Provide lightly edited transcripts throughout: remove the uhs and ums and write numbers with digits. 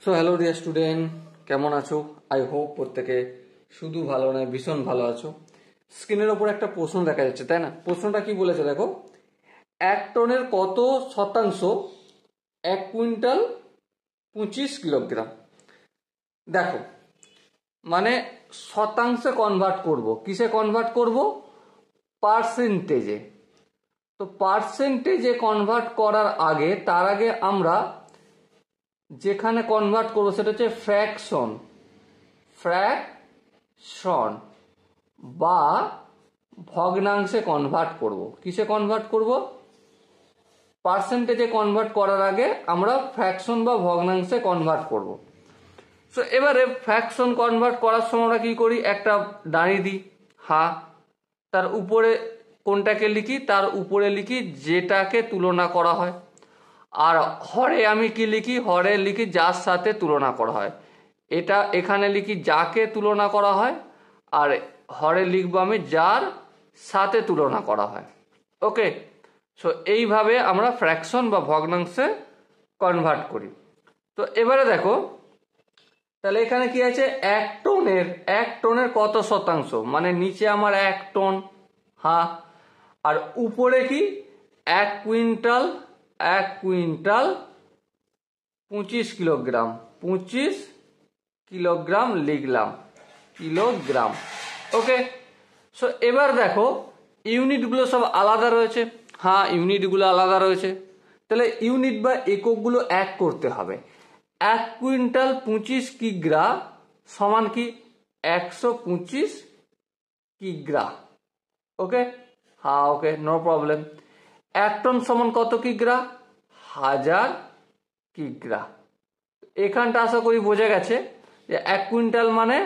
So hello dear student, কেমন আছো? I hope প্রত্যেকে শুধু ভালো নয় ভীষণ ভালো আছো। স্ক্রিনের ওপর একটা প্রশ্ন দেখা যাচ্ছে, তাই না? প্রশ্নটা কি বলেছে দেখো, 1 টনের কত শতাংশ 1 কুইন্টাল 25 কিলোগ্রাম। দেখো, মানে শতাংশে কনভার্ট করব, কিসে কনভার্ট করব? পার্সেন্টেজে। তো পার্সেন্টেজে কনভার্ট করার আগে, তার আগে আমরা যেখানে কনভার্ট করবো সেটা হচ্ছে ফ্র্যাকশন বা ভগ্নাংশে কনভার্ট করব। কিসে কনভার্ট করব? পার্সেন্টেজে কনভার্ট করার আগে আমরা ফ্র্যাকশন বা ভগ্নাংশে কনভার্ট করব। সো এবারে ফ্র্যাকশন কনভার্ট করার সময় আমরা কি করি? একটা দাঁড়িয়ে দিই তার উপরে কোনটাকে লিখি? তার উপরে লিখি যেটাকে তুলনা করা হয়। আর হরে আমি কি লিখি? হরে লিখি যার সাথে তুলনা করা হয়। এটা এখানে লিখি যাকে তুলনা করা হয়, আর হরে লিখবো আমি যার সাথে তুলনা করা হয়। ওকে, সো এইভাবে আমরা ফ্র্যাকশন বা ভগ্নাংশে কনভার্ট করি। তো এবারে দেখো, তাহলে এখানে কি আছে? 1 টনের কত শতাংশ, মানে নিচে আমার 1 টন, আর উপরে কি? 1 কুইন্টাল 25 কিলোগ্রাম 25 কিলোগ্রাম লিখলাম, কিলোগ্রাম। ওকে, সো এবার দেখো ইউনিটগুলো সব আলাদা রয়েছে। ইউনিটগুলো আলাদা রয়েছে, তাহলে ইউনিট বা এককগুলো এক করতে হবে। 1 কুইন্টাল 25 কিগ্রা সমান কি? 125 কিগ্রা। ওকে, ওকে, নো প্রবলেম। 1 টন সমান কত কিগ্রা? 1000 কিগ্রা। এখানটা আশা করি বোঝা গেছে যে 1 কুইন্টাল মানে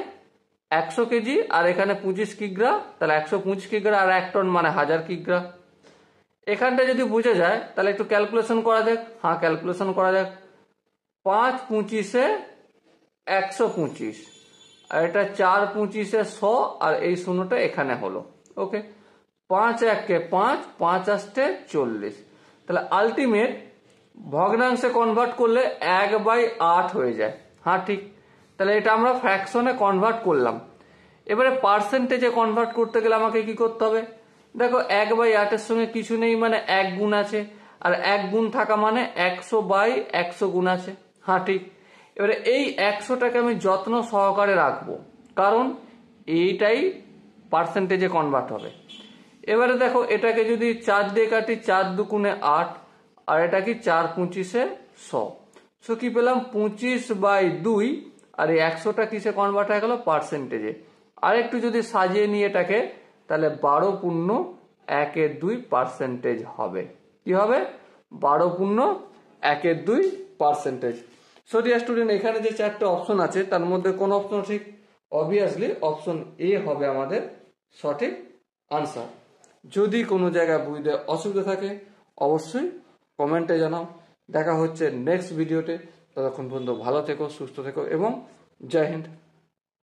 100 কেজি, আর এখানে 25 কিগ্রা, তাহলে 125 কিগ্রা, আর 1 টন মানে 1000 কিগ্রা। এখানটা যদি বুঝে যায় তাহলে একটু ক্যালকুলেশন করা যাক। ক্যালকুলেশন করা যাক। 5 25-এ 125, আর এটা 4 25-এ 100, আর এই শূন্যটা এখানে হলো। ওকে, 5 1-কে 5, 5 আসতে 40। তাহলে আলটিমেট ভগ্নাংশে কনভার্ট করলে 1/8 হয়ে যায়। ঠিক, তাহলে এটা আমরা ফ্র্যাকশনে কনভার্ট করলাম। এবারে পার্সেন্টেজে কনভার্ট করতে গেলে আমাকে কি করতে হবে? দেখো, 1/8-এর সঙ্গে কিছু নেই, মানে 1 গুণ আছে, আর 1 গুণ থাকা মানে 100/100 গুণ আছে। ঠিক, এবারে এই 100টাকে আমি যত্ন সহকারে রাখবো, কারণ এইটাই পার্সেন্টেজে কনভার্ট হবে। এবারে দেখো, এটাকে যদি 4 দিয়ে কাটি, 4 দুগুণে 8, আর এটা কি 4 25-এ 100। সো কি পেলাম? 25/2, আর এই 100টা কিসে কনভার্ট হয়ে গেল? পার্সেন্টেজে। আর একটু যদি সাজিয়ে নিয়ে এটাকে, তাহলে 12/1/2 পার্সেন্টেজ হবে। কি হবে? 12/1/2 পার্সেন্টেজ। সো ডিয়ার স্টুডেন্ট, এখানে যে 4টে অপশন আছে তার মধ্যে কোন অপশন ঠিক? অবভিয়াসলি অপশন এ হবে আমাদের সঠিক আনসার। যদি কোনো জায়গায় বুঝতে অসুবিধা থাকে অবশ্যই কমেন্টে জানাও। দেখা হচ্ছে নেক্সট ভিডিওতে। ততক্ষণ পর্যন্ত ভালো থেকো, সুস্থ থেকো এবং জয় হিন্দ।